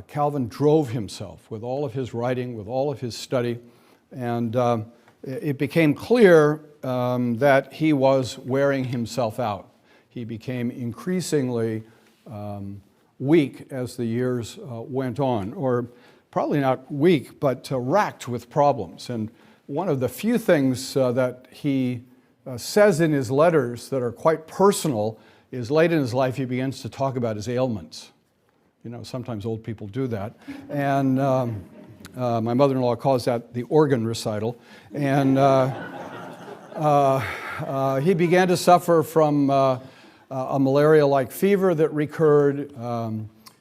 Calvin drove himself with all of his writing, with all of his study, and it became clear that he was wearing himself out. He became increasingly weak as the years went on, or probably not weak, but racked with problems. And one of the few things that he says in his letters that are quite personal is late in his life he begins to talk about his ailments. You know, sometimes old people do that. And my mother-in-law calls that the organ recital. And he began to suffer from a malaria-like fever that recurred.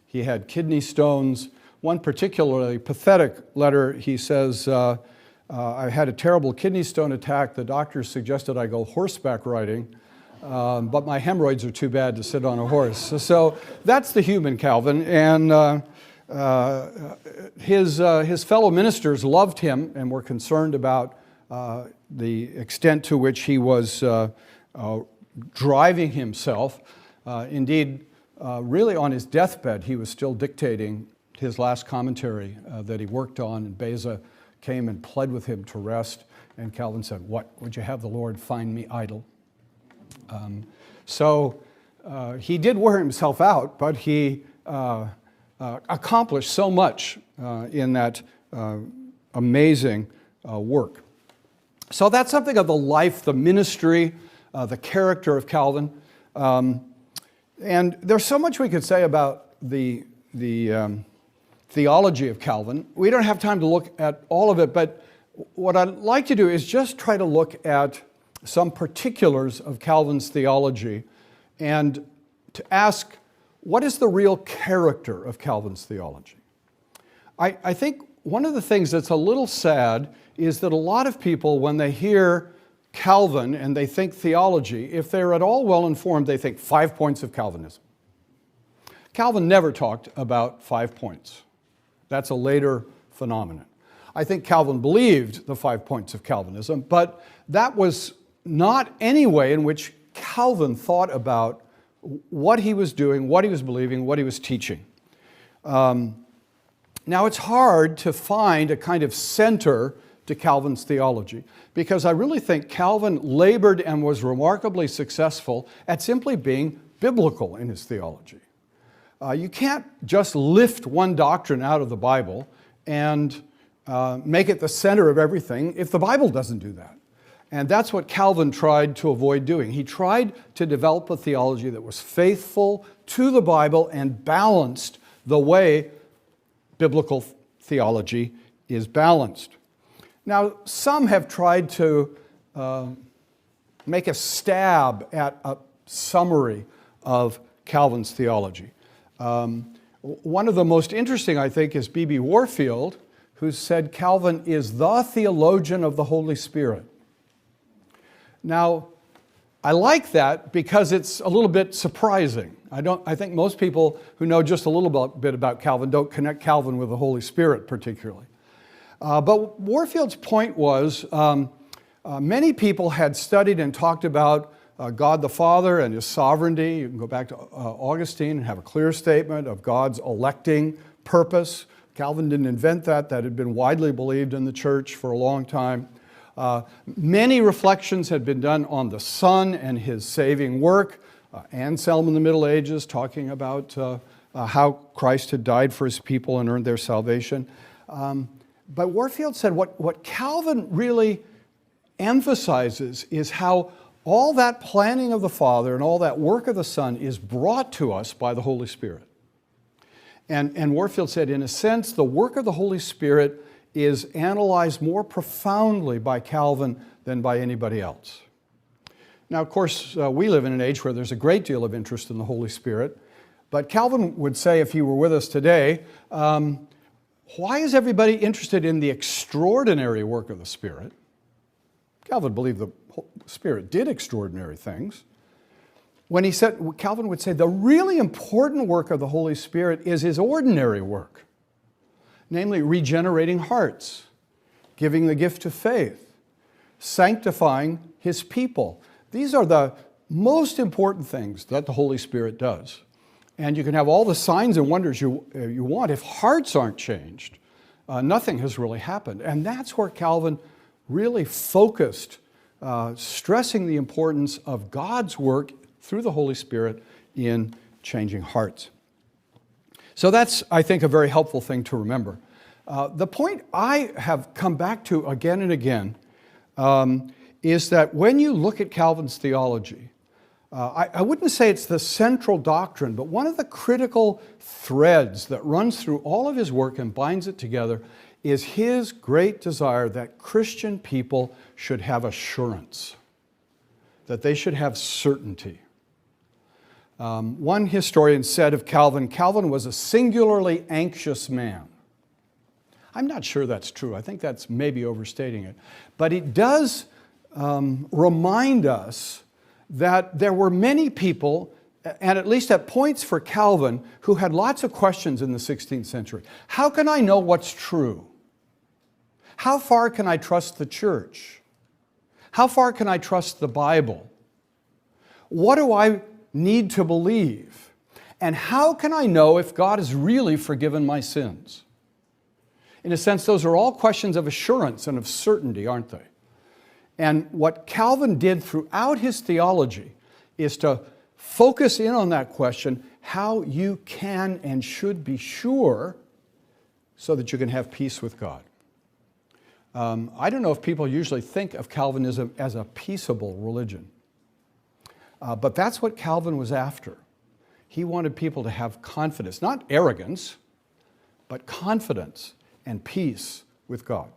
He had kidney stones. One particularly pathetic letter, he says, I had a terrible kidney stone attack. The doctors suggested I go horseback riding, but my hemorrhoids are too bad to sit on a horse. So that's the human Calvin, and his fellow ministers loved him and were concerned about the extent to which he was driving himself. Indeed, really on his deathbed, he was still dictating his last commentary that he worked on, and Beza came and pled with him to rest, and Calvin said, "What, would you have the Lord find me idle?" So he did wear himself out, but he accomplished so much in that amazing work. So that's something of the life, the ministry, the character of Calvin. And there's so much we could say about the theology of Calvin. We don't have time to look at all of it, but what I'd like to do is just try to look at some particulars of Calvin's theology and to ask, what is the real character of Calvin's theology? I think one of the things that's a little sad is that a lot of people, when they hear Calvin and they think theology, if they're at all well informed, they think 5 points of Calvinism. Calvin never talked about 5 points. That's a later phenomenon. I think Calvin believed the 5 points of Calvinism, but that was not any way in which Calvin thought about what he was doing, what he was believing, what he was teaching. Now, it's hard to find a kind of center to Calvin's theology, because I really think Calvin labored and was remarkably successful at simply being biblical in his theology. You can't just lift one doctrine out of the Bible and make it the center of everything if the Bible doesn't do that. And that's what Calvin tried to avoid doing. He tried to develop a theology that was faithful to the Bible and balanced the way biblical theology is balanced. Now, some have tried to make a stab at a summary of Calvin's theology. One of the most interesting, I think, is B.B. Warfield, who said Calvin is the theologian of the Holy Spirit. Now, I like that because it's a little bit surprising. I think most people who know just a little bit about Calvin don't connect Calvin with the Holy Spirit particularly. But Warfield's point was many people had studied and talked about God the Father and His sovereignty. You can go back to Augustine and have a clear statement of God's electing purpose. Calvin didn't invent that. That had been widely believed in the church for a long time. Many reflections had been done on the Son and His saving work. Anselm in the Middle Ages talking about how Christ had died for His people and earned their salvation. But Warfield said what Calvin really emphasizes is how all that planning of the Father and all that work of the Son is brought to us by the Holy Spirit. And Warfield said, in a sense, the work of the Holy Spirit is analyzed more profoundly by Calvin than by anybody else. Now, of course, we live in an age where there's a great deal of interest in the Holy Spirit, but Calvin would say, if he were with us today, why is everybody interested in the extraordinary work of the Spirit? Calvin believed the Spirit did extraordinary things. When he said, Calvin would say, the really important work of the Holy Spirit is His ordinary work, namely regenerating hearts, giving the gift of faith, sanctifying His people. These are the most important things that the Holy Spirit does. And you can have all the signs and wonders you want. If hearts aren't changed, nothing has really happened. And that's where Calvin really focused, stressing the importance of God's work through the Holy Spirit in changing hearts. So that's, I think, a very helpful thing to remember. The point I have come back to again and again is that when you look at Calvin's theology, I wouldn't say it's the central doctrine, but one of the critical threads that runs through all of his work and binds it together is his great desire that Christian people should have assurance, that they should have certainty. One historian said of Calvin, Calvin was a singularly anxious man. I'm not sure that's true. I think that's maybe overstating it. But it does remind us that there were many people, and at least at points for Calvin, who had lots of questions in the 16th century. How can I know what's true? How far can I trust the church? How far can I trust the Bible? What do I need to believe? And how can I know if God has really forgiven my sins? In a sense, those are all questions of assurance and of certainty, aren't they? And what Calvin did throughout his theology is to focus in on that question, how you can and should be sure so that you can have peace with God. I don't know if people usually think of Calvinism as a peaceable religion, but that's what Calvin was after. He wanted people to have confidence, not arrogance, but confidence and peace with God.